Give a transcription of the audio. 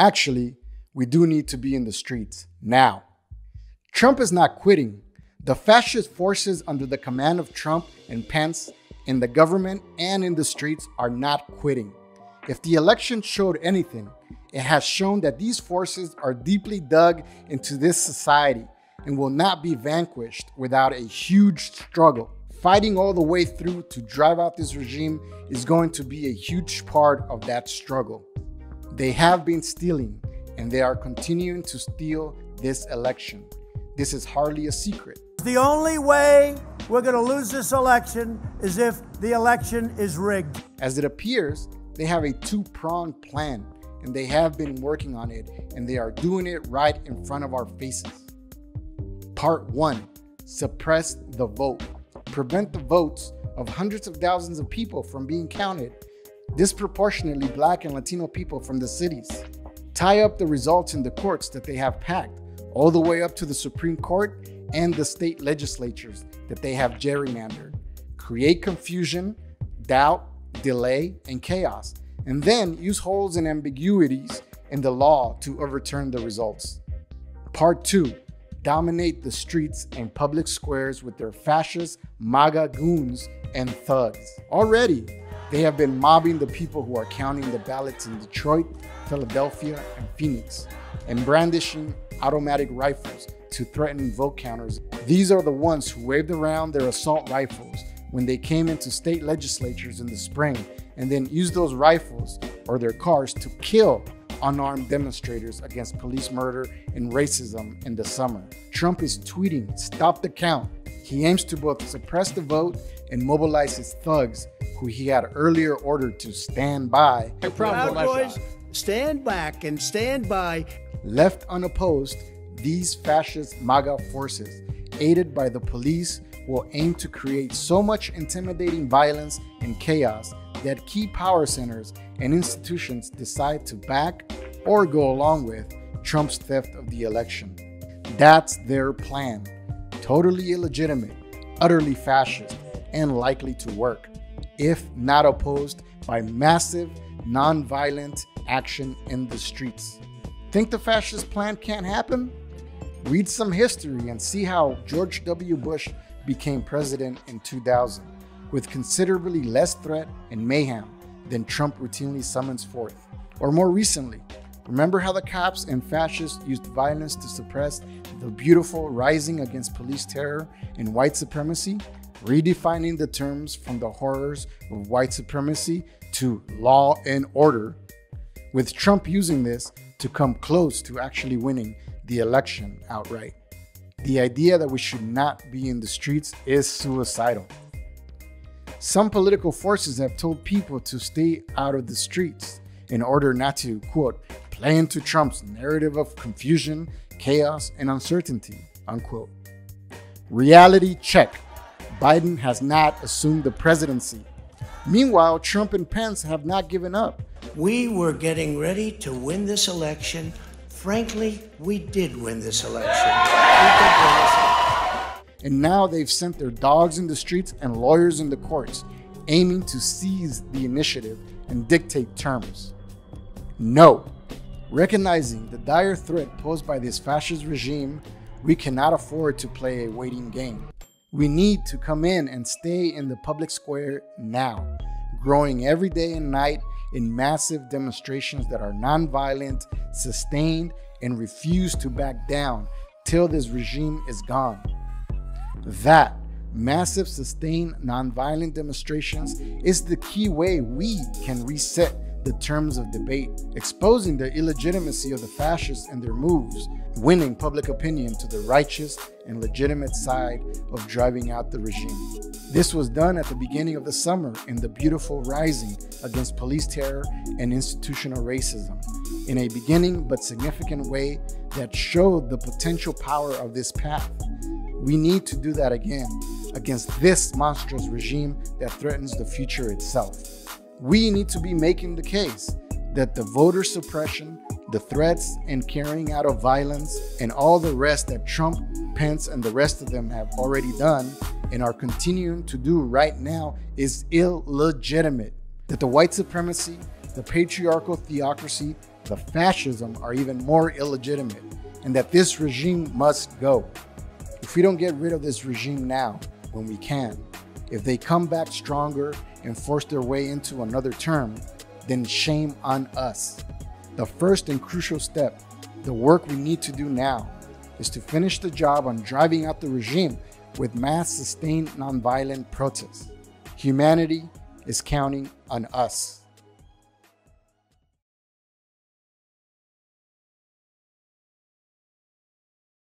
Actually, we do need to be in the streets now. Trump is not quitting. The fascist forces under the command of Trump and Pence in the government and in the streets are not quitting. If the election showed anything, it has shown that these forces are deeply dug into this society and will not be vanquished without a huge struggle. Fighting all the way through to drive out this regime is going to be a huge part of that struggle. They have been stealing, and they are continuing to steal this election. This is hardly a secret. The only way we're going to lose this election is if the election is rigged. As it appears, they have a two-pronged plan, and they have been working on it, and they are doing it right in front of our faces. Part 1. Suppress the vote. Prevent the votes of hundreds of thousands of people from being counted, disproportionately Black and Latino people from the cities. Tie up the results in the courts that they have packed, all the way up to the Supreme Court and the state legislatures that they have gerrymandered. Create confusion, doubt, delay, and chaos, and then use holes and ambiguities in the law to overturn the results. Part 2. Dominate the streets and public squares with their fascist MAGA goons and thugs. Already, they have been mobbing the people who are counting the ballots in Detroit, Philadelphia, and Phoenix, and brandishing automatic rifles to threaten vote counters. These are the ones who waved around their assault rifles when they came into state legislatures in the spring, and then used those rifles or their cars to kill unarmed demonstrators against police murder and racism in the summer. Trump is tweeting, "Stop the count." He aims to both suppress the vote and mobilize his thugs, who he had earlier ordered to stand by. Proud Boys, stand back and stand by. Left unopposed, these fascist MAGA forces, aided by the police, will aim to create so much intimidating violence and chaos that key power centers and institutions decide to back or go along with Trump's theft of the election. That's their plan. Totally illegitimate, utterly fascist, and likely to work, if not opposed by massive, non-violent action in the streets. Think the fascist plan can't happen? Read some history and see how George W. Bush became president in 2000, with considerably less threat and mayhem than Trump routinely summons forth. Or more recently, remember how the cops and fascists used violence to suppress the beautiful rising against police terror and white supremacy, redefining the terms from the horrors of white supremacy to law and order, with Trump using this to come close to actually winning the election outright. The idea that we should not be in the streets is suicidal. Some political forces have told people to stay out of the streets in order not to, quote, play into Trump's narrative of confusion, chaos, and uncertainty, unquote. Reality check. Biden has not assumed the presidency. Meanwhile, Trump and Pence have not given up. We were getting ready to win this election. Frankly, we did win this election. And now they've sent their dogs in the streets and lawyers in the courts, aiming to seize the initiative and dictate terms. No. Recognizing the dire threat posed by this fascist regime, we cannot afford to play a waiting game. We need to come in and stay in the public square now, growing every day and night in massive demonstrations that are nonviolent, sustained, and refuse to back down till this regime is gone. That massive, sustained, nonviolent demonstrations is the key way we can reset the terms of debate, exposing the illegitimacy of the fascists and their moves, winning public opinion to the righteous and legitimate side of driving out the regime. This was done at the beginning of the summer in the beautiful rising against police terror and institutional racism, in a beginning but significant way that showed the potential power of this path. We need to do that again against this monstrous regime that threatens the future itself. We need to be making the case that the voter suppression, the threats and carrying out of violence, and all the rest that Trump, Pence, and the rest of them have already done and are continuing to do right now is illegitimate. That the white supremacy, the patriarchal theocracy, the fascism are even more illegitimate and that this regime must go. If we don't get rid of this regime now, when we can, if they come back stronger and force their way into another term, then shame on us. The first and crucial step, the work we need to do now, is to finish the job on driving out the regime with mass sustained nonviolent protests. Humanity is counting on us.